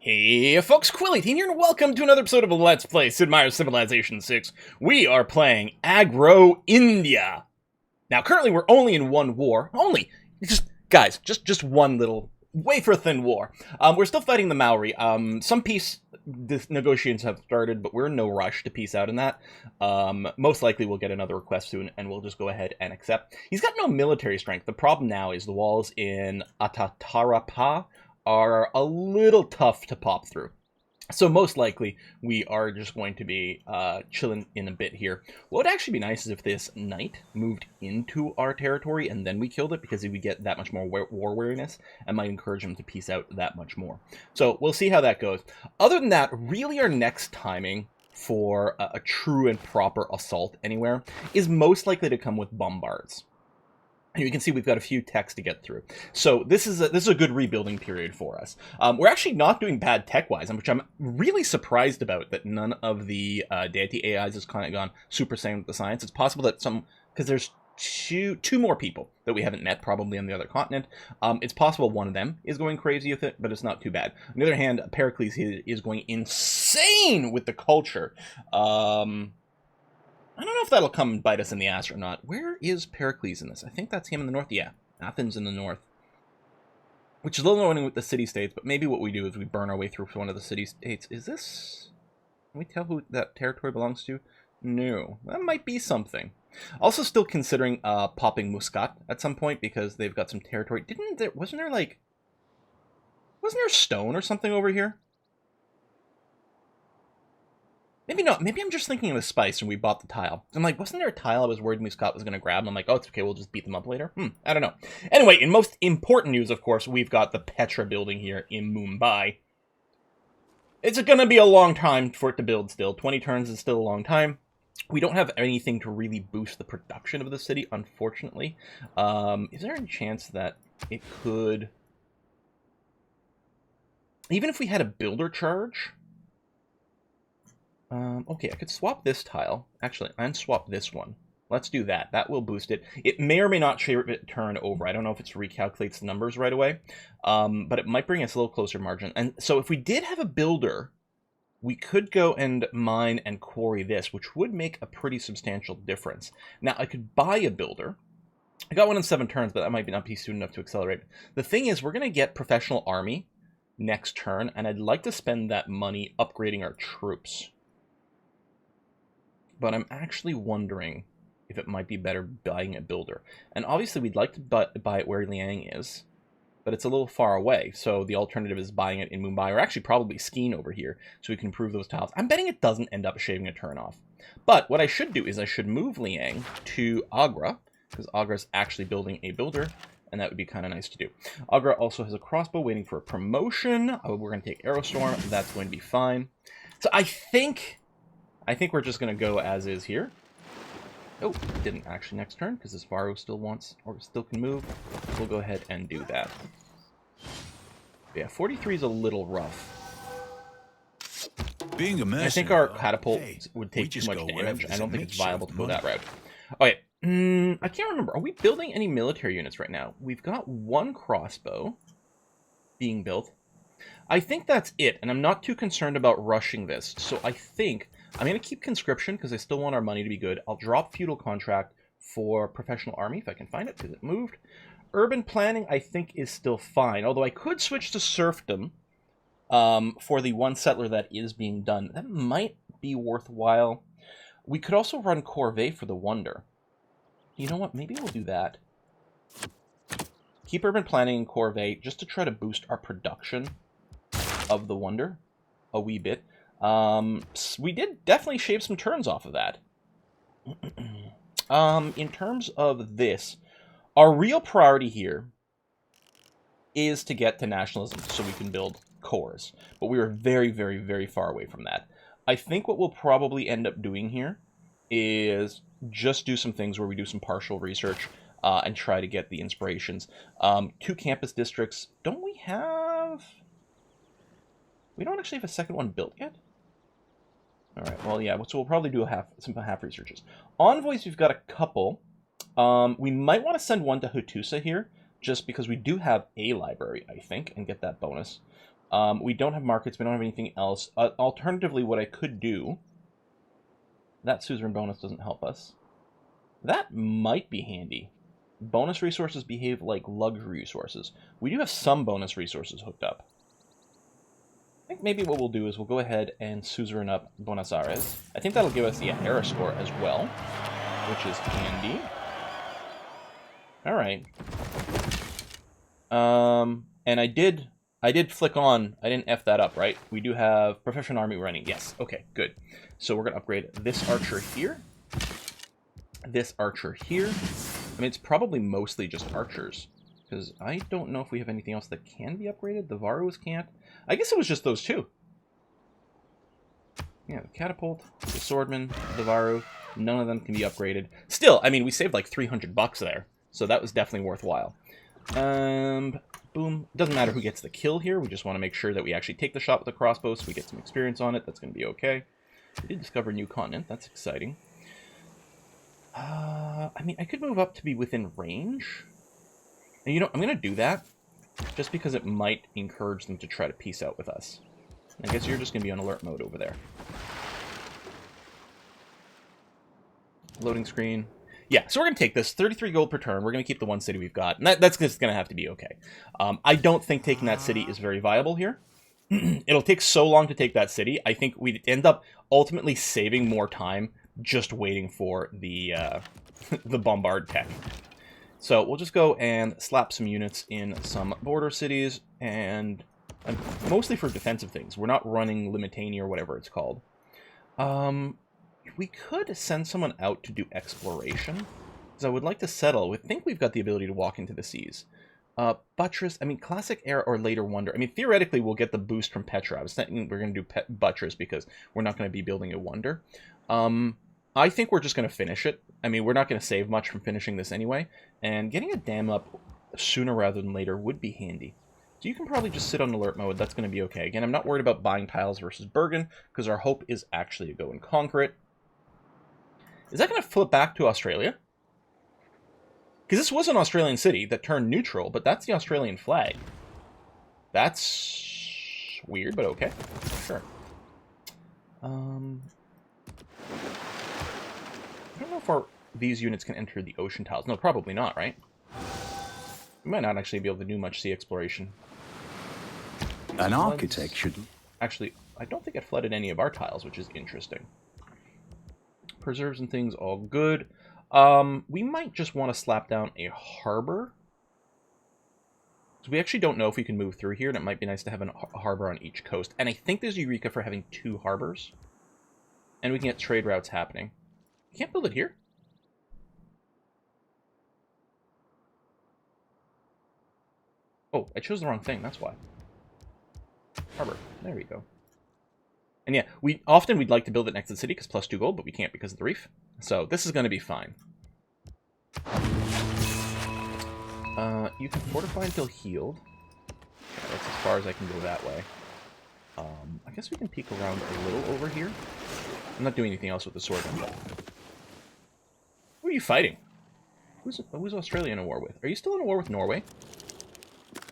Hey folks, Quilly18 here, and welcome to another episode of Let's Play Sid Meier's Civilization 6. We are playing Agro-India. Now, currently we're only in one war. Just one little wafer-thin war. We're still fighting the Maori. Some peace negotiations have started, but we're in no rush to peace out in that. Most likely we'll get another request soon, and we'll just go ahead and accept. He's got no military strength. The problem now is the walls in Atatarapa are a little tough to pop through. So most likely, we are just going to be chilling in a bit here. What would actually be nice is if this knight moved into our territory and then we killed it, because we get that much more war weariness and might encourage him to peace out that much more. So we'll see how that goes. Other than that, really our next timing for a true and proper assault anywhere is most likely to come with bombards. You can see we've got a few techs to get through. So this is a good rebuilding period for us. We're actually not doing bad tech-wise, which I'm really surprised about, that none of the Deity AIs has kind of gone super saiyan with the science. It's possible that because there's two more people that we haven't met, probably on the other continent. It's possible one of them is going crazy with it, but it's not too bad. On the other hand, Pericles is going insane with the culture. I don't know if that'll come and bite us in the ass or not. Where is Pericles in this? I think that's him in the north. Yeah, Athens in the north. Which is a little annoying with the city-states, but maybe what we do is we burn our way through one of the city-states. Is this... Can we tell who that territory belongs to? No. That might be something. Also still considering popping Muscat at some point, because they've got some territory. Wasn't there stone or something over here? Maybe not. Maybe I'm just thinking of the spice when we bought the tile. I'm like, wasn't there a tile I was worried Muscat was going to grab? And I'm like, oh, it's okay, we'll just beat them up later. I don't know. Anyway, in most important news, of course, we've got the Petra building here in Mumbai. It's going to be a long time for it to build still. 20 turns is still a long time. We don't have anything to really boost the production of the city, unfortunately. Is there any chance that it could... Even if we had a builder charge... Okay, I could swap this tile. Actually, and swap this one. Let's do that. That will boost it. It may or may not turn over. I don't know if it recalculates the numbers right away. But it might bring us a little closer margin. And so if we did have a builder, we could go and mine and quarry this, which would make a pretty substantial difference. Now, I could buy a builder. I got one in 7 turns, but that might not be soon enough to accelerate. The thing is, we're going to get professional army next turn, and I'd like to spend that money upgrading our troops. But I'm actually wondering if it might be better buying a builder. And obviously we'd like to buy it where Liang is, but it's a little far away. So the alternative is buying it in Mumbai, or actually probably skiing over here, so we can improve those tiles. I'm betting it doesn't end up shaving a turn off. But what I should do is I should move Liang to Agra, because Agra's actually building a builder, and that would be kind of nice to do. Agra also has a crossbow waiting for a promotion. We're going to take Aerostorm. That's going to be fine. So I think we're just going to go as is here. Oh, didn't actually next turn, because this Varo still wants, or still can move. We'll go ahead and do that. Yeah, 43 is a little rough. Being a mercenary, I think our catapult would take too much damage. I don't think it's viable to go that route. Okay, I can't remember. Are we building any military units right now? We've got one crossbow being built. I think that's it, and I'm not too concerned about rushing this. So I think... I'm going to keep conscription because I still want our money to be good. I'll drop feudal contract for professional army if I can find it, because it moved. Urban planning, I think, is still fine. Although I could switch to serfdom for the one settler that is being done. That might be worthwhile. We could also run corvée for the wonder. You know what? Maybe we'll do that. Keep urban planning and corvée just to try to boost our production of the wonder a wee bit. We did definitely shave some turns off of that. In terms of this, our real priority here is to get to nationalism so we can build cores. But we are very, very, very far away from that. I think what we'll probably end up doing here is just do some things where we do some partial research and try to get the inspirations. 2 campus districts. Don't we have... We don't actually have a second one built yet? Alright, well, yeah, so we'll probably do some half researches. Envoys, we've got a couple. We might want to send one to Hattusa here, just because we do have a library, I think, and get that bonus. We don't have markets. We don't have anything else. Alternatively, what I could do... That suzerain bonus doesn't help us. That might be handy. Bonus resources behave like luxury resources. We do have some bonus resources hooked up. I think maybe what we'll do is we'll go ahead and suzerain up Buenos Aires. I think that'll give us the era score as well, which is handy. All right. And I did flick on. I didn't F that up, right? We do have Professional Army running. Yes. Okay, good. So we're going to upgrade this archer here. This archer here. I mean, it's probably mostly just archers, because I don't know if we have anything else that can be upgraded. The Varus can't. I guess it was just those two. Yeah, the catapult, the swordman, the Varu. None of them can be upgraded. Still, I mean, we saved like $300 there, so that was definitely worthwhile. Boom. Doesn't matter who gets the kill here. We just want to make sure that we actually take the shot with the crossbow so we get some experience on it. That's going to be okay. We did discover a new continent. That's exciting. I mean, I could move up to be within range. And, you know, I'm going to do that just because it might encourage them to try to peace out with us. I guess you're just going to be on alert mode over there. Loading screen. Yeah, so we're going to take this. 33 gold per turn. We're going to keep the one city we've got. And that's just going to have to be okay. I don't think taking that city is very viable here. It'll take so long to take that city. I think we'd end up ultimately saving more time just waiting for the the bombard tech. So we'll just go and slap some units in some border cities, and mostly for defensive things. We're not running Limitania or whatever it's called. We could send someone out to do exploration, because I would like to settle. We think we've got the ability to walk into the seas. Buttress, I mean, Classic Era or Later Wonder. I mean, theoretically, we'll get the boost from Petra. I was thinking we're going to do Buttress because we're not going to be building a Wonder. I think we're just going to finish it. I mean, we're not going to save much from finishing this anyway. And getting a dam up sooner rather than later would be handy. So you can probably just sit on alert mode. That's going to be okay. Again, I'm not worried about buying tiles versus Bergen, because our hope is actually to go and conquer it. Is that going to flip back to Australia? Because this was an Australian city that turned neutral, but that's the Australian flag. That's weird, but okay. Sure. I don't know if these units can enter the ocean tiles. No, probably not, right? We might not actually be able to do much sea exploration. An architect should... Actually, I don't think it flooded any of our tiles, which is interesting. Preserves and things, all good. We might just want to slap down a harbor. So we actually don't know if we can move through here, and it might be nice to have a harbor on each coast. And I think there's Eureka for having 2 harbors. And we can get trade routes happening. You can't build it here? Oh, I chose the wrong thing, that's why. Harbor, there we go. And yeah, we'd like to build it next to the city because plus 2 gold, but we can't because of the reef. So this is going to be fine. You can fortify until healed. Yeah, that's as far as I can go that way. I guess we can peek around a little over here. I'm not doing anything else with the sword. Who are you fighting? Who's Australia in a war with? Are you still in a war with Norway?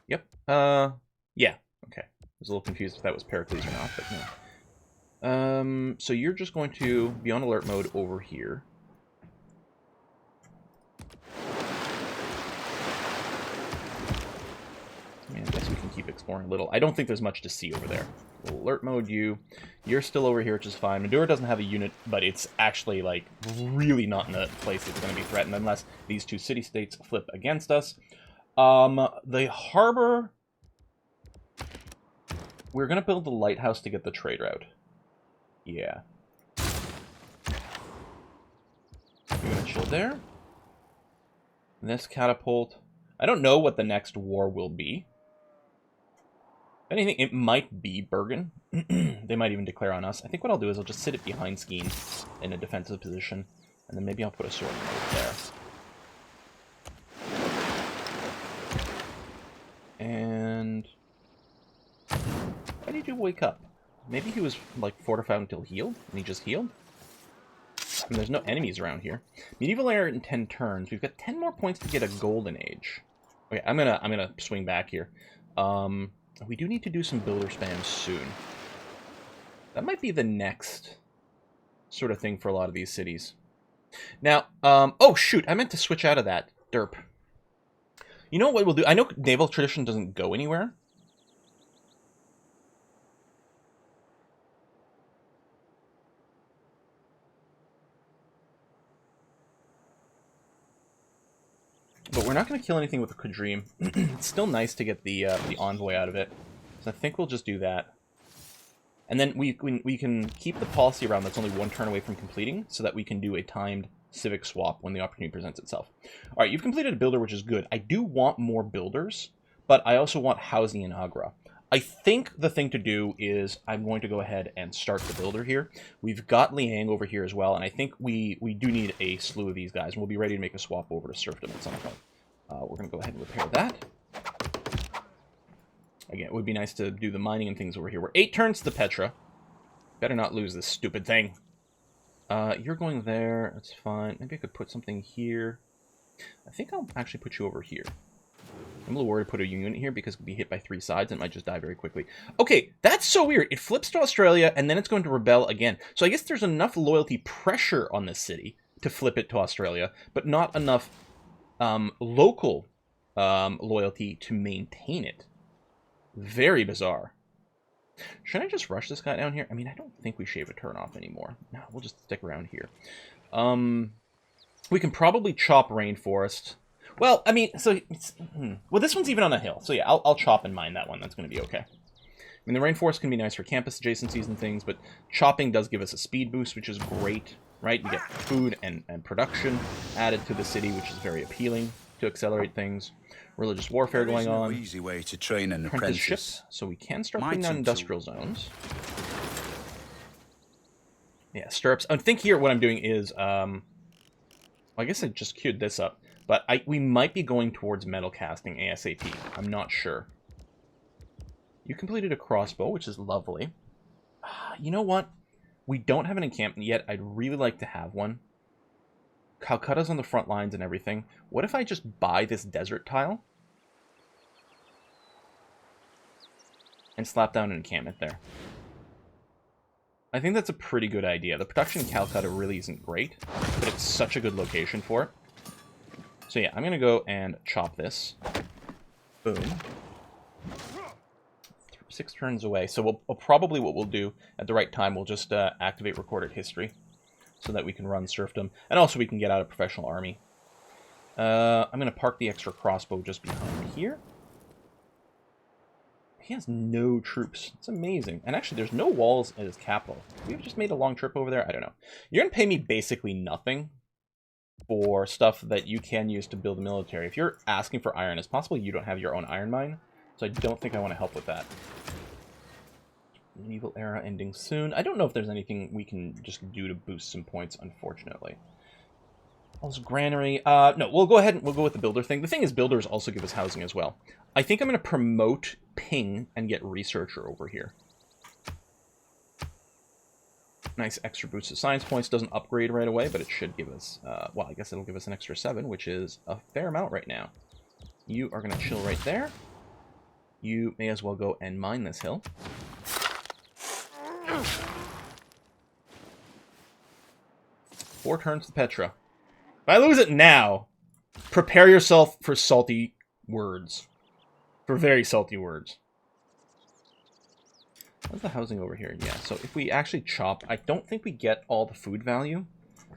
Yep. Yeah. Okay. I was a little confused if that was Pericles or not, but no. So you're just going to be on alert mode over here. I mean, I guess we can keep exploring a little. I don't think there's much to see over there. We'll alert mode you. You're still over here, which is fine. Madura doesn't have a unit, but it's actually, like, really not in a place that's going to be threatened unless these 2 city-states flip against us. The harbor... We're going to build the lighthouse to get the trade route. Yeah. You're going to chill there. And this catapult... I don't know what the next war will be. If anything, it might be Bergen. They might even declare on us. I think what I'll do is I'll just sit it behind Skeen in a defensive position. And then maybe I'll put a sword over there. And... Why did you wake up? Maybe he was, like, fortified until healed, and he just healed? I mean, there's no enemies around here. Medieval era in 10 turns. We've got 10 more points to get a golden age. Okay, I'm gonna swing back here. We do need to do some builder spam soon. That might be the next sort of thing for a lot of these cities. Now, oh shoot, I meant to switch out of that. Derp. You know what we'll do? I know naval tradition doesn't go anywhere. But we're not going to kill anything with the Kadreem. It's still nice to get the envoy out of it. So I think we'll just do that. And then we can keep the policy around that's only one turn away from completing, so that we can do a timed civic swap when the opportunity presents itself. All right, you've completed a builder, which is good. I do want more builders, but I also want housing in Agra. I think the thing to do is I'm going to go ahead and start the builder here. We've got Liang over here as well, and I think we do need a slew of these guys, and we'll be ready to make a swap over to serfdom at some point. We're going to go ahead and repair that. Again, it would be nice to do the mining and things over here. We're 8 turns to the Petra. Better not lose this stupid thing. You're going there. That's fine. Maybe I could put something here. I think I'll actually put you over here. I'm a little worried to put a unit here because it'll be hit by 3 sides and it might just die very quickly. Okay, that's so weird. It flips to Australia and then it's going to rebel again. So I guess there's enough loyalty pressure on this city to flip it to Australia, but not enough local loyalty to maintain it. Very bizarre. Should I just rush this guy down here? I mean, I don't think we shave a turn off anymore. No, we'll just stick around here. We can probably chop rainforest. Well, I mean, so... Well, this one's even on a hill. So yeah, I'll chop and mine that one. That's going to be okay. I mean, the rainforest can be nice for campus adjacencies and things, but chopping does give us a speed boost, which is great, right? We get food and production added to the city, which is very appealing to accelerate things. Religious warfare going on. No easy way to train an apprentice. So we can start putting down industrial zones. Yeah, stirrups. I think here what I'm doing is, I guess I just queued this up, but we might be going towards metal casting ASAP. I'm not sure. You completed a crossbow, which is lovely. You know what? We don't have an encampment yet. I'd really like to have one. Calcutta's on the front lines and everything. What if I just buy this desert tile and slap down an encampment there? I think that's a pretty good idea. The production in Calcutta really isn't great, but it's such a good location for it. So yeah, I'm going to go and chop this. Boom. 6 turns away. So we'll probably what we'll do at the right time, we'll just activate recorded history so that we can run serfdom. And also we can get out a professional army. I'm going to park the extra crossbow just behind here. He has no troops. It's amazing. And actually, there's no walls at his capital. We've just made a long trip over there. I don't know. You're going to pay me basically nothing for stuff that you can use to build a military. If you're asking for iron, it's possible you don't have your own iron mine. So I don't think I want to help with that. Medieval era ending soon. I don't know if there's anything we can just do to boost some points, unfortunately. Also, granary. No, we'll go ahead and we'll go with the builder thing. The thing is, builders also give us housing as well. I think I'm going to promote Ping and get researcher over here. Nice extra boost of science points. Doesn't upgrade right away, but it should give us, well, I guess it'll give us an extra 7, which is a fair amount right now. You are going to chill right there. You may as well go and mine this hill. Four turns to Petra. If I lose it now, prepare yourself for salty words. For very salty words. What's the housing over here? Yeah, so if we actually chop, I don't think we get all the food value.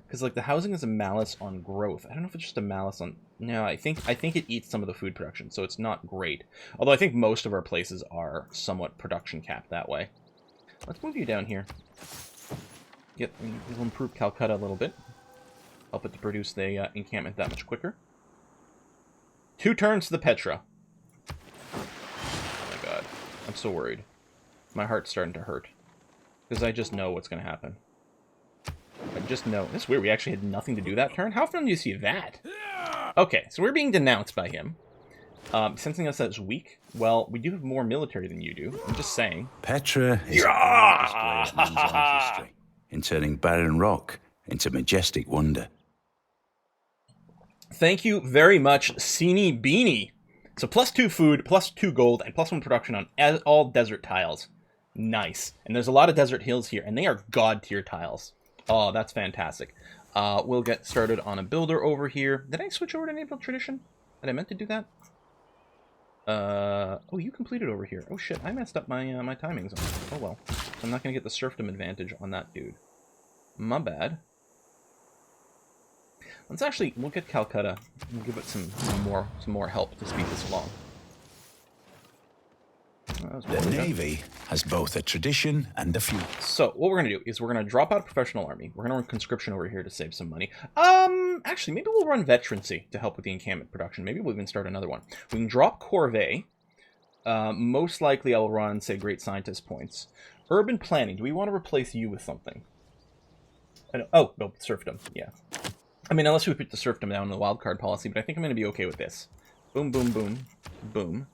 Because, like, the housing is a malus on growth. I don't know if it's just a malus on... No, I think it eats some of the food production, so it's not great. Although I think most of our places are somewhat production capped that way. Let's move you down here. We'll improve Calcutta a little bit. Help it to produce the encampment that much quicker. 2 turns to the Petra. Oh my god. I'm so worried. My heart's starting to hurt. Because I just know what's going to happen. I just know. It's weird. We actually had nothing to do that turn. How often do you see that? Okay, so we're being denounced by him. Sensing us as weak. Well, we do have more military than you do. I'm just saying. Petra is a display of man's artistry in turning barren rock into majestic wonder. Thank you very much, Seenie Beanie. So +2 food, +2 gold, and +1 production on all desert tiles. Nice. And there's a lot of desert hills here, and they are god tier tiles. Oh, that's fantastic. We'll get started on a builder over here. Did I switch over to Naval Tradition? Did I meant to do that? Oh, you completed over here. Oh shit, I messed up my my timings on it. Oh well. So I'm not gonna get the serfdom advantage on that dude. My bad. Let's actually, we'll get Calcutta and give it some more help to speed this along. The Navy has both a tradition and a future. So what we're gonna do is we're gonna drop out professional army. We're gonna run conscription over here to save some money. Actually, maybe we'll run veterancy to help with the encampment production. Maybe we'll even start another one. We can drop corvée. Most likely, I'll run, say, great scientist points. Urban planning. Do we want to replace you with something? Oh, no, serfdom. Yeah. I mean, unless we put the serfdom down in the wildcard policy, but I think I'm going to be okay with this. Boom, boom, boom, boom.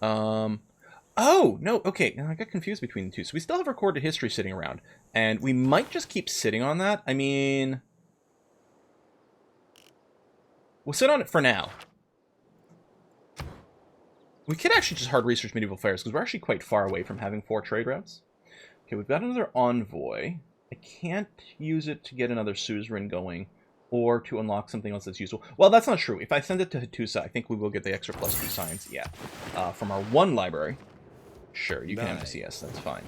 Oh, no, okay. I got confused between the two. So we still have recorded history sitting around, and we might just keep sitting on that. I mean, we'll sit on it for now. We could actually just hard research medieval affairs, because we're actually quite far away from having 4 trade routes. Okay, we've got another envoy. I can't use it to get another suzerain going, or to unlock something else that's useful. Well, that's not true. If I send it to Hattusa, I think we will get the extra +2 science, yeah. From our 1 library. Sure, you can embassy us, that's fine.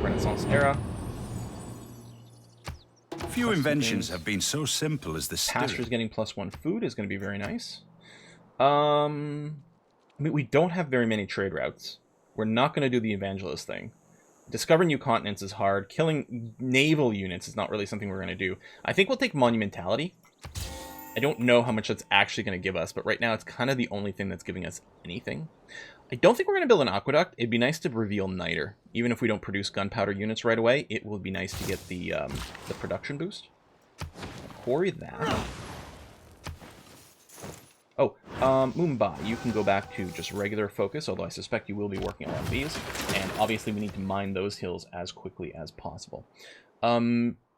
Renaissance era. Few inventions have been so simple as the Pasture's getting +1 food is going to be very nice. I mean, we don't have very many trade routes. We're not going to do the evangelist thing. Discovering new continents is hard. Killing naval units is not really something we're going to do. I think we'll take monumentality. I don't know how much that's actually going to give us, but right now it's kind of the only thing that's giving us anything. I don't think we're going to build an aqueduct. It'd be nice to reveal Niter. Even if we don't produce gunpowder units right away, it will be nice to get the production boost. Quarry that. Oh, Mumbai, you can go back to just regular focus, although I suspect you will be working on these. And obviously we need to mine those hills as quickly as possible.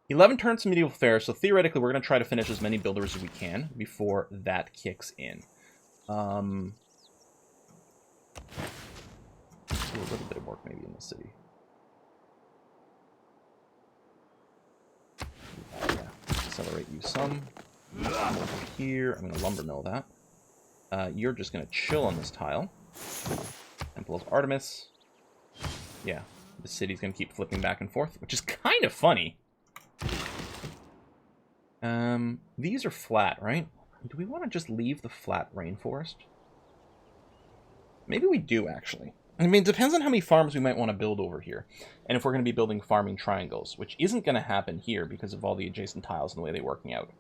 11 turns to medieval affairs, so theoretically we're going to try to finish as many builders as we can before that kicks in. A little bit of work maybe in the city. Yeah, accelerate you some. Over here, I'm going to lumber mill that. You're just going to chill on this tile. Temple of Artemis. Yeah, the city's going to keep flipping back and forth, which is kind of funny. These are flat, right? Do we want to just leave the flat rainforest? Maybe we do, actually. I mean, it depends on how many farms we might want to build over here. And if we're going to be building farming triangles, which isn't going to happen here because of all the adjacent tiles and the way they're working out.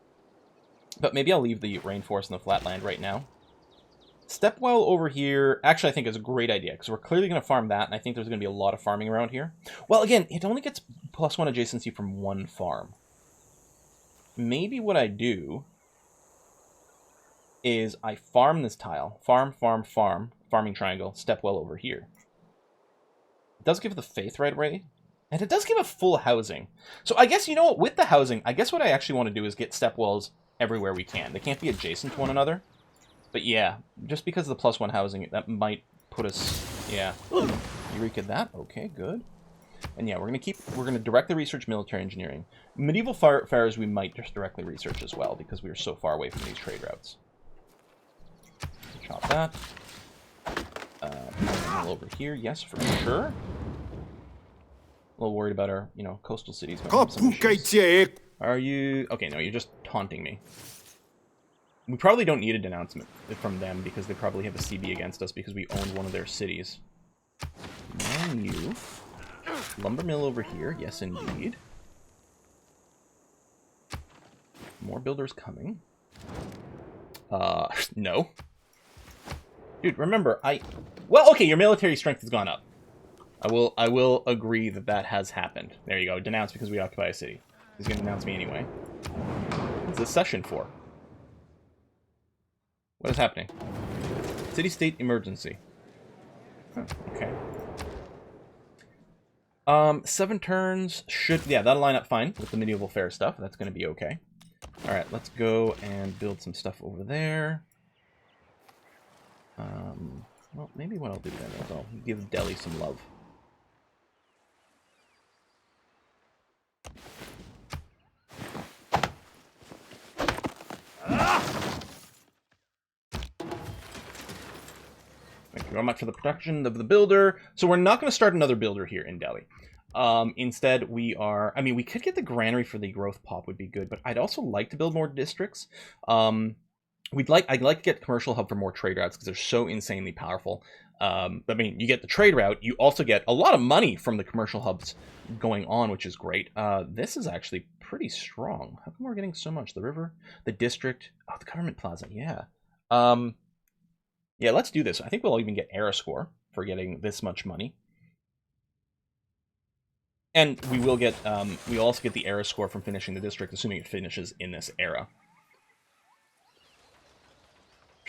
But maybe I'll leave the rainforest and the flatland right now. Stepwell over here, actually I think is a great idea, because we're clearly going to farm that, and I think there's going to be a lot of farming around here. Well, again, it only gets +1 adjacency from 1 farm. Maybe what I do is I farm this tile. Farm, farm, farm. Farming triangle. Stepwell over here. It does give the faith right away. And it does give a full housing. So I guess, you know what, with the housing, I guess what I actually want to do is get stepwells everywhere we can. They can't be adjacent to one another. But yeah, just because of the +1 housing, that might put us, yeah. Eureka that, okay, good. And yeah, we're gonna directly research military engineering. Medieval pharaohs we might just directly research as well, because we are so far away from these trade routes. Chop that. Over here, yes, for sure. A little worried about our, you know, coastal cities. Are you... Okay, no, you're just taunting me. We probably don't need a denouncement from them, because they probably have a CB against us because we owned one of their cities. Man, you. Lumber mill over here, yes indeed. More builders coming. No. Dude, remember, well, okay, your military strength has gone up. I will agree that that has happened. There you go, denounce because we occupy a city. He's gonna denounce me anyway. What's this session for? What is happening? City-state emergency. Huh, okay. 7 turns should... Yeah, that'll line up fine with the medieval fair stuff. That's going to be okay. Alright, let's go and build some stuff over there. Well, maybe what I'll do then is I'll give Delhi some love. Thank you very much for the protection of the builder. So we're not going to start another builder here in Delhi. Instead, we are... I mean, we could get the granary for the growth pop would be good, but I'd also like to build more districts. I'd like to get commercial hub for more trade routes because they're so insanely powerful. I mean, you get the trade route, you also get a lot of money from the commercial hubs going on, which is great. This is actually pretty strong. How come we're getting so much? The river, the district, oh, the government plaza, yeah. Yeah, let's do this. I think we'll even get era score for getting this much money. And we will get, we also get the era score from finishing the district, assuming it finishes in this era.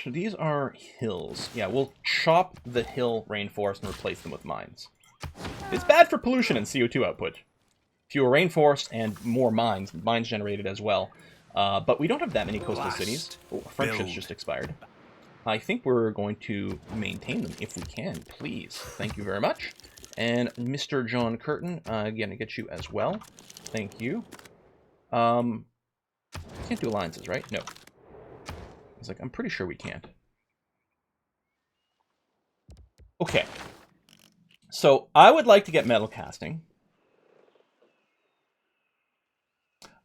So these are hills. Yeah, we'll chop the hill rainforest and replace them with mines. It's bad for pollution and CO2 output. Fewer rainforest and more mines generated as well. But we don't have that many coastal cities. Oh, our friendship's just expired. I think we're going to maintain them if we can, please. Thank you very much. And Mr. John Curtin, again, to get you as well. Thank you. Can't do alliances, right? No. I was like, I'm pretty sure we can't. Okay. So I would like to get metal casting.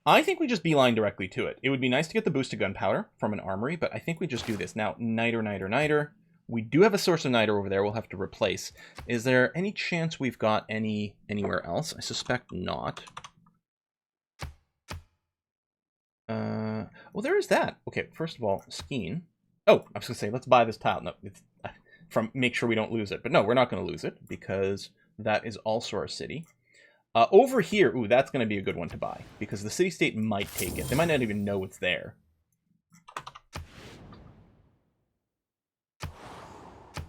I think we just beeline directly to it. It would be nice to get the boost to gunpowder from an armory, but I think we just do this. Now, niter. We do have a source of niter over there we'll have to replace. Is there any chance we've got anywhere else? I suspect not. Well, there is that. Okay, first of all, Skeen. Oh, I was going to say, let's buy this tile. No, it's make sure we don't lose it. But no, we're not going to lose it because that is also our city. Over here, ooh, that's going to be a good one to buy because the city-state might take it. They might not even know it's there.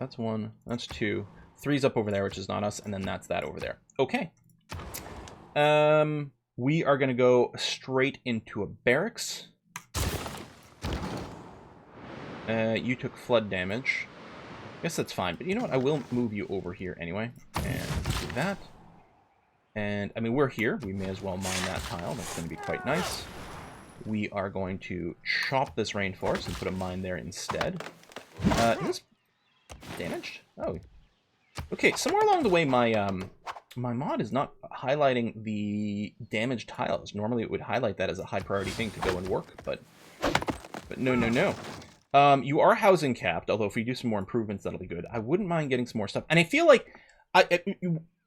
That's one. That's two. Three's up over there, which is not us, and then that's that over there. Okay. We are going to go straight into a barracks. You took flood damage. I guess that's fine, but you know what? I will move you over here anyway. And do that. And, I mean, we're here. We may as well mine that tile. That's going to be quite nice. We are going to chop this rainforest and put a mine there instead. Is this damaged? Oh. Okay, somewhere along the way, my mod is not highlighting the damaged tiles. Normally it would highlight that as a high priority thing to go and work, but no. You are housing capped, although if we do some more improvements, that'll be good. I wouldn't mind getting some more stuff. And I feel like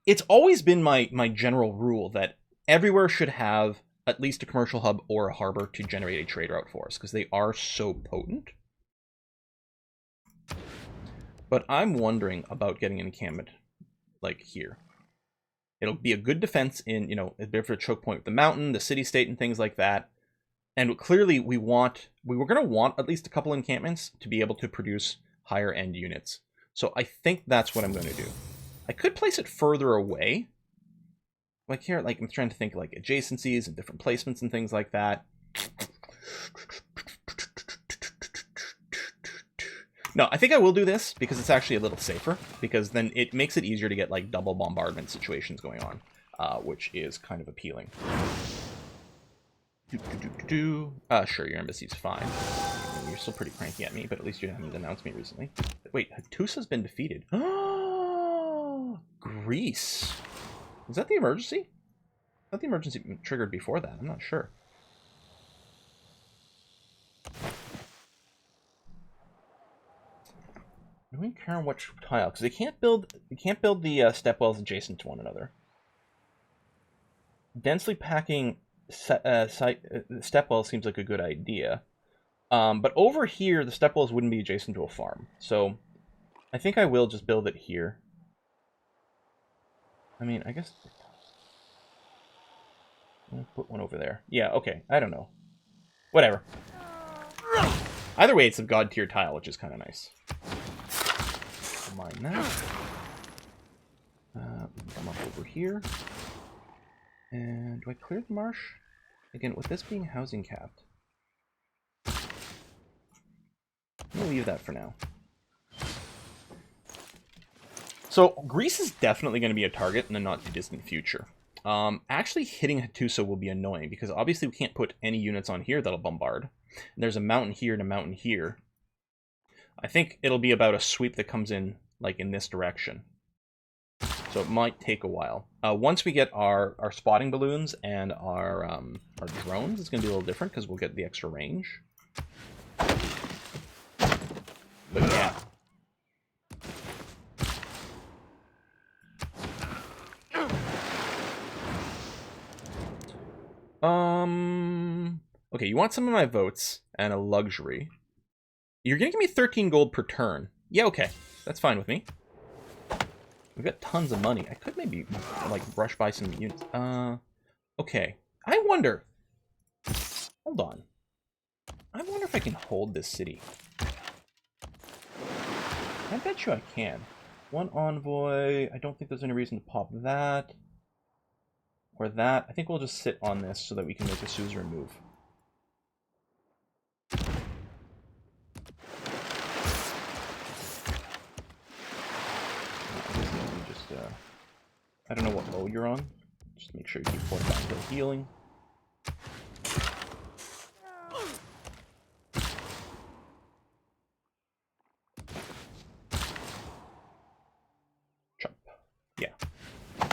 it's always been my general rule that everywhere should have at least a commercial hub or a harbor to generate a trade route for us, because they are so potent. But I'm wondering about getting an encampment, like here. It'll be a good defense in, you know, a bit of a choke point with the mountain, the city-state, and things like that. And clearly we were going to want at least a couple encampments to be able to produce higher-end units. So I think that's what I'm going to do. I could place it further away. Like here, like I'm trying to think like adjacencies and different placements and things like that. No, I think I will do this because it's actually a little safer, because then it makes it easier to get like double bombardment situations going on, which is kind of appealing. Sure, your embassy's fine. I mean, you're still pretty cranky at me, but at least you haven't denounced me recently. Wait, Hattusa's been defeated. Greece. Was that the emergency? I thought the emergency triggered before that. I'm not sure. Do we care on which tile? Because they can't build the step wells adjacent to one another. Densely packing step wells seems like a good idea. But over here, the step wells wouldn't be adjacent to a farm. So I think I will just build it here. I mean, I guess I'll put one over there. Yeah, okay. I don't know. Whatever. Either way, it's a god tier tile, which is kind of nice. Mine that. Come up over here. And do I clear the marsh? Again, with this being housing capped. gonna leave that for now. So Greece is definitely going to be a target in the not too distant future. Actually hitting Hattusa will be annoying because obviously we can't put any units on here that'll bombard. And there's a mountain here and a mountain here. I think it'll be about a sweep that comes in like in this direction. So it might take a while. Once we get our spotting balloons and our drones, it's going to be a little different because we'll get the extra range. But yeah. Okay, you want some of my votes and a luxury. You're gonna give me 13 gold per turn. Yeah, okay. That's fine with me. We've got tons of money. I could maybe, like, rush by some units. Okay. I wonder... Hold on. I wonder if I can hold this city. I bet you I can. One envoy. I don't think there's any reason to pop that. Or that. I think we'll just sit on this so that we can make a suzerain move. I don't know what mode you're on. Just make sure you keep fortifying for healing. Chop. Yeah. There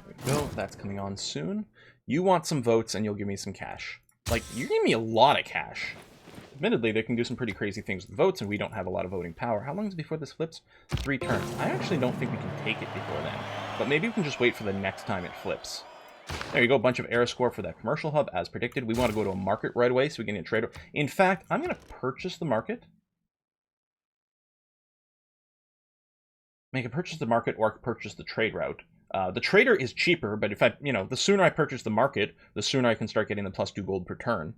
we go. That's coming on soon. You want some votes and you'll give me some cash. Like, you're giving me a lot of cash. Admittedly, they can do some pretty crazy things with votes, and we don't have a lot of voting power. How long is it before this flips? 3 turns. I actually don't think we can take it before then. But maybe we can just wait for the next time it flips. There you go, a bunch of air score for that commercial hub, as predicted. We want to go to a market right away so we can get a trader. In fact, I'm going to purchase the market. Make a purchase the market or purchase the trade route. The trader is cheaper, but if the sooner I purchase the market, the sooner I can start getting the +2 gold per turn.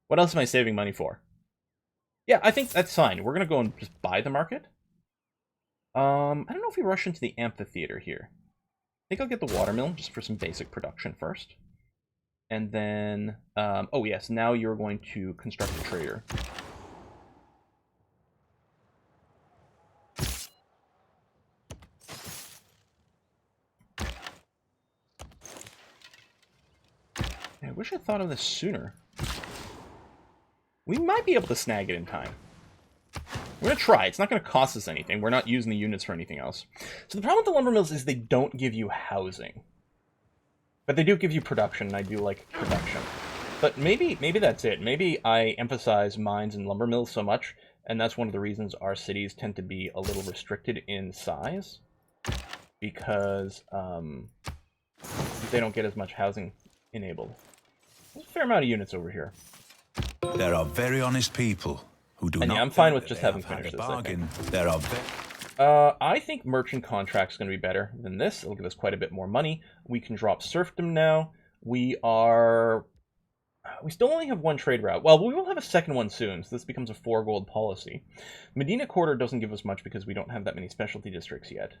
What else am I saving money for? Yeah, I think that's fine. We're going to go and just buy the market. I don't know if we rush into the amphitheater here. I think I'll get the watermill just for some basic production first. And then, oh yes, now you're going to construct a trader. I wish I thought of this sooner. We might be able to snag it in time. We're going to try. It's not going to cost us anything. We're not using the units for anything else. So the problem with the lumber mills is they don't give you housing. But they do give you production, and I do like production. But maybe that's it. Maybe I emphasize mines and lumber mills so much, and that's one of the reasons our cities tend to be a little restricted in size. Because they don't get as much housing enabled. There's a fair amount of units over here. There are very honest people who do not. Yeah, I'm fine with just having finished this. I think merchant contracts is going to be better than this. It'll give us quite a bit more money. We can drop serfdom now. We still only have 1 trade route. Well, we will have a second one soon, so this becomes a 4 gold policy. Medina Quarter doesn't give us much because we don't have that many specialty districts yet.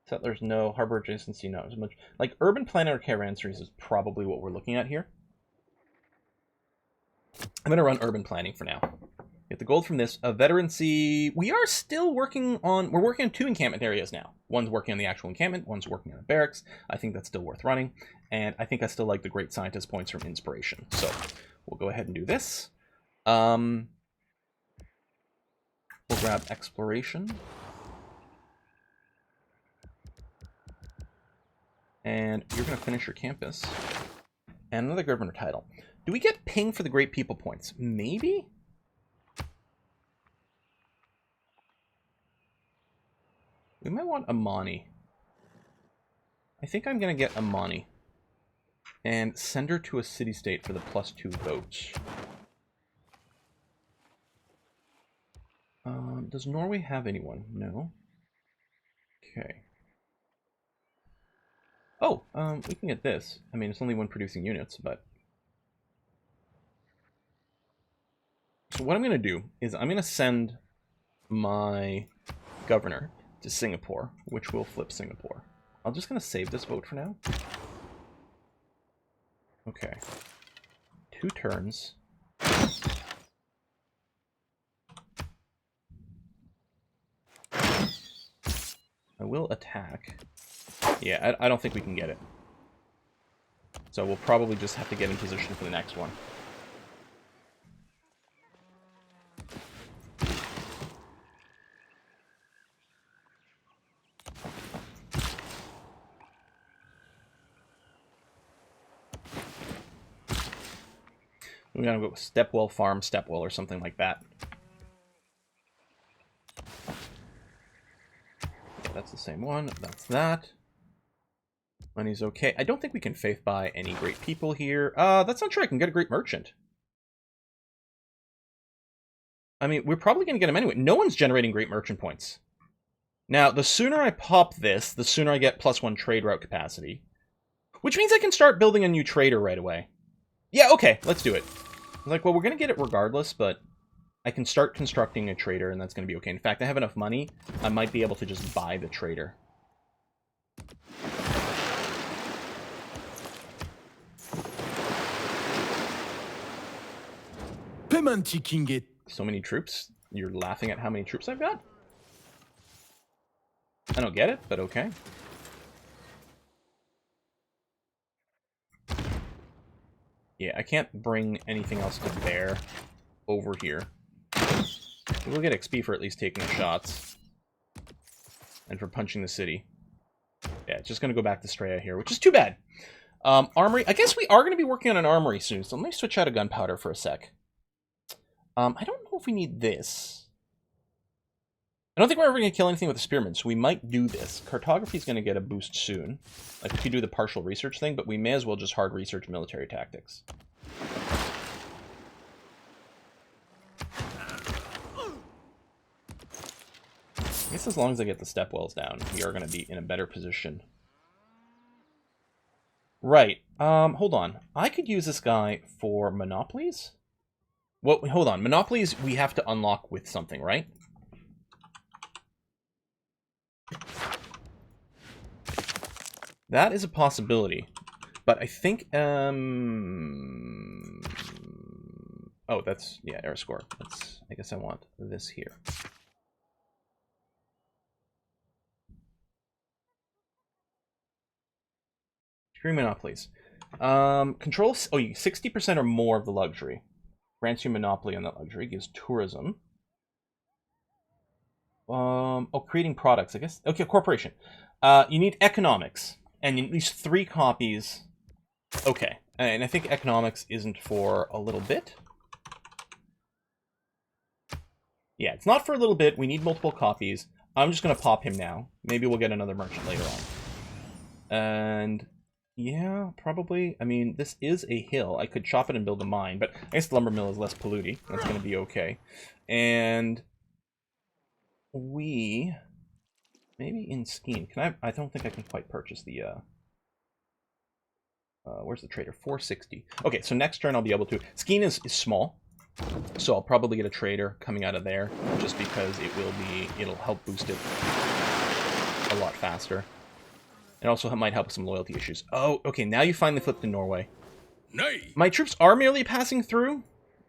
Settlers, no. Harbor adjacency, not as much. Like, urban planning or caravanseries is probably what we're looking at here. I'm going to run urban planning for now. Get the gold from this. Veterancy, we are still working on... We're working on 2 encampment areas now. One's working on the actual encampment, one's working on the barracks. I think that's still worth running. And I think I still like the great scientist points from inspiration. So, we'll go ahead and do this. We'll grab exploration. And you're going to finish your campus. And another governor title. Do we get ping for the great people points? Maybe? We might want Amani. I think I'm going to get Amani. And send her to a city-state for the +2 votes. Does Norway have anyone? No. Okay. Oh, we can get this. I mean, it's only 1 producing units, but... So what I'm going to do is I'm going to send my governor to Singapore, which will flip Singapore. I'm just going to save this vote for now. Okay. 2 turns. will attack. Yeah, I don't think we can get it. So we'll probably just have to get in position for the next one. We're gonna go with Stepwell Farm, Stepwell, or something like that. Yeah, that's the same one. That's that. Money's okay. I don't think we can faith buy any great people here. That's not true. I can get a great merchant. I mean, we're probably going to get him anyway. No one's generating great merchant points. Now, the sooner I pop this, the sooner I get +1 trade route capacity. Which means I can start building a new trader right away. Yeah, okay, let's do it. I was like, well, we're going to get it regardless, but I can start constructing a trader, and that's going to be okay. In fact, I have enough money, I might be able to just buy the trader. So many troops? You're laughing at how many troops I've got? I don't get it, but okay. Yeah, I can't bring anything else to bear over here. We'll get XP for at least taking the shots. And for punching the city. Yeah, it's just going to go back to Straya here, which is too bad. Armory. I guess we are going to be working on an armory soon, so let me switch out of gunpowder for a sec. I don't know if we need this. I don't think we're ever going to kill anything with the spearmen, so we might do this. Cartography is going to get a boost soon. Like, we could do the partial research thing, but we may as well just hard research military tactics. I guess as long as I get the stepwells down, we are going to be in a better position. Right. Hold on. I could use this guy for monopolies? Well, hold on. Monopolies we have to unlock with something, right? That is a possibility. But I think, oh, that's, yeah, error score. That's, I guess I want this here. Screen monopolies. Control, oh, 60% or more of the luxury. Grants you monopoly on that luxury. Gives tourism. Oh, creating products, I guess. Okay, corporation. You need economics. And at least 3 copies. Okay. And I think economics isn't for a little bit. Yeah, it's not for a little bit. We need multiple copies. I'm just going to pop him now. Maybe we'll get another merchant later on. And yeah, probably. I mean, this is a hill. I could chop it and build a mine, but I guess the lumber mill is less polluting. That's going to be okay. And we maybe in Skeen. Can I don't think I can quite purchase the where's the trader? 460. Okay, so next turn I'll be able to. Skeen is small. So I'll probably get a trader coming out of there just because it'll help boost it a lot faster. It also might help with some loyalty issues. Oh, okay, now you finally flipped to Norway. Nay. My troops are merely passing through?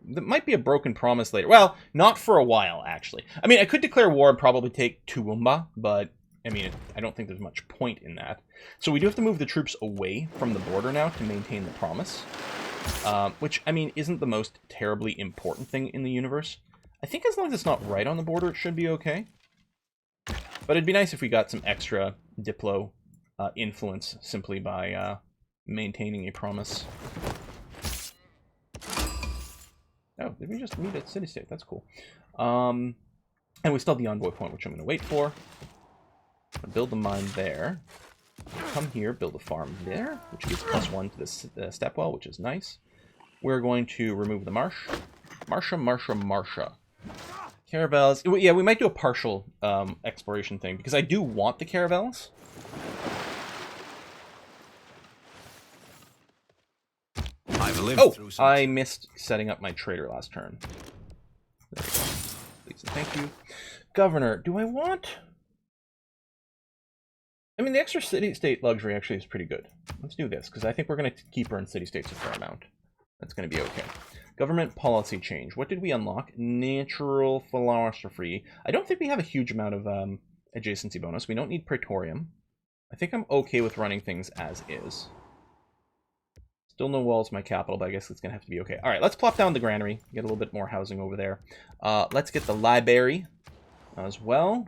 That might be a broken promise later. Well, not for a while, actually. I mean, I could declare war and probably take Toowoomba, but, I mean, I don't think there's much point in that. So we do have to move the troops away from the border now to maintain the promise. Which, I mean, isn't the most terribly important thing in the universe. I think as long as it's not right on the border, it should be okay. But it'd be nice if we got some extra Diplo influence simply by maintaining a promise. Oh, did we just meet at city-state? That's cool. And we still have the envoy point, which I'm going to wait for. Build a mine there. Come here, build a farm there, which gives +1 to the stepwell, which is nice. We're going to remove the marsh. Marsha. Caravels. Yeah, we might do a partial exploration thing, because I do want the caravels. Oh, I missed setting up my trader last turn. There we go. Please and thank you. Governor, do I want... I mean, the extra city-state luxury actually is pretty good. Let's do this, because I think we're going to keep her in city-states a fair amount. That's going to be okay. Government policy change. What did we unlock? Natural philosophy. I don't think we have a huge amount of adjacency bonus. We don't need Praetorium. I think I'm okay with running things as is. Still no walls, my capital, but I guess it's going to have to be okay. All right, let's plop down the granary. Get a little bit more housing over there. Let's get the library as well.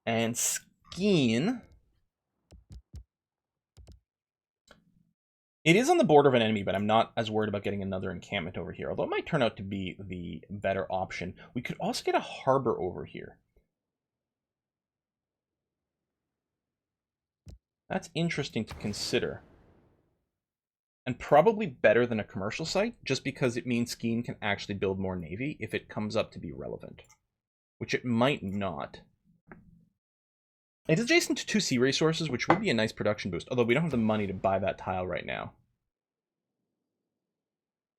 And Skeen. It is on the border of an enemy, but I'm not as worried about getting another encampment over here, although it might turn out to be the better option. We could also get a harbor over here. That's interesting to consider. And probably better than a commercial site, just because it means Skeen can actually build more navy if it comes up to be relevant. Which it might not. It's adjacent to 2 sea resources, which would be a nice production boost, although we don't have the money to buy that tile right now.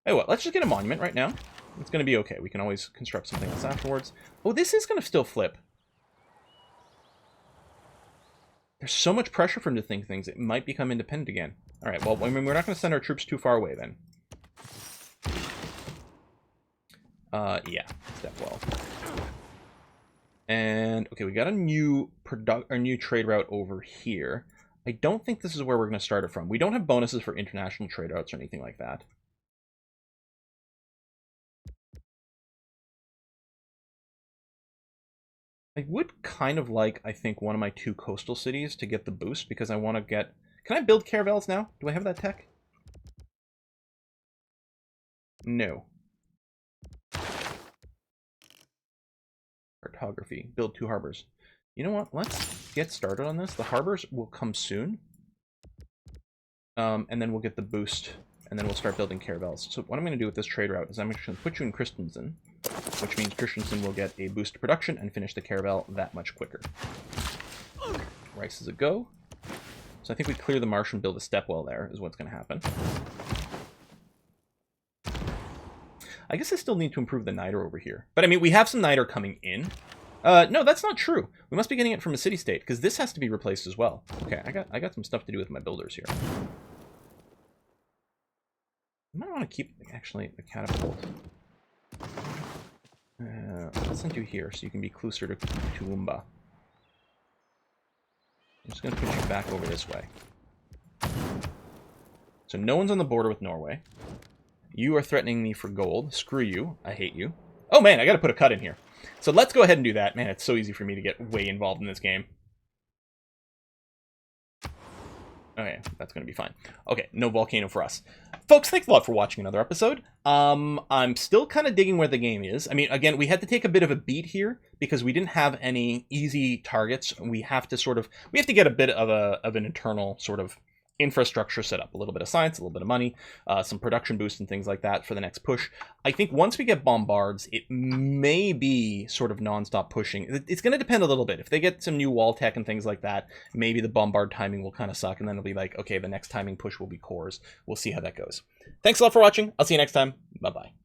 Hey, what? Let's just get a monument right now. It's going to be okay. We can always construct something else afterwards. Oh, this is going to still flip. There's so much pressure for him to think things, it might become independent again. All right, well, I mean, we're not going to send our troops too far away then. Yeah, step well. And okay, we got a new trade route over here. I don't think this is where we're going to start it from. We don't have bonuses for international trade routes or anything like that. I would kind of like, I think, one of my 2 coastal cities to get the boost because I want to get... Can I build caravels now? Do I have that tech? No. Cartography. Build 2 harbors. You know what? Let's get started on this. The harbors will come soon. And then we'll get the boost. And then we'll start building caravels. So what I'm going to do with this trade route is I'm just going to put you in Christensen. Which means Christensen will get a boost to production and finish the caravel that much quicker. Rice is a go. So I think we clear the marsh and build a stepwell there is what's going to happen. I guess I still need to improve the niter over here. But I mean, we have some niter coming in. No, that's not true. We must be getting it from a city-state, because this has to be replaced as well. Okay, I got some stuff to do with my builders here. I might want to keep, actually, the catapult. Let's send you here, so you can be closer to Toowoomba. I'm just going to push you back over this way. So no one's on the border with Norway. You are threatening me for gold. Screw you. I hate you. Oh man, I gotta put a cut in here. So let's go ahead and do that. Man, it's so easy for me to get way involved in this game. Okay, that's gonna be fine. Okay, no volcano for us. Folks, thanks a lot for watching another episode. I'm still kind of digging where the game is. I mean, again, we had to take a bit of a beat here because we didn't have any easy targets. We have to get a bit of an internal sort of infrastructure set up, a little bit of science, a little bit of money, some production boosts and things like that for the next push. I think once we get bombards, it may be sort of nonstop pushing. It's going to depend a little bit. If they get some new wall tech and things like that, maybe the bombard timing will kind of suck, and then it'll be like, okay, the next timing push will be cores. We'll see how that goes. Thanks a lot for watching. I'll see you next time. Bye-bye.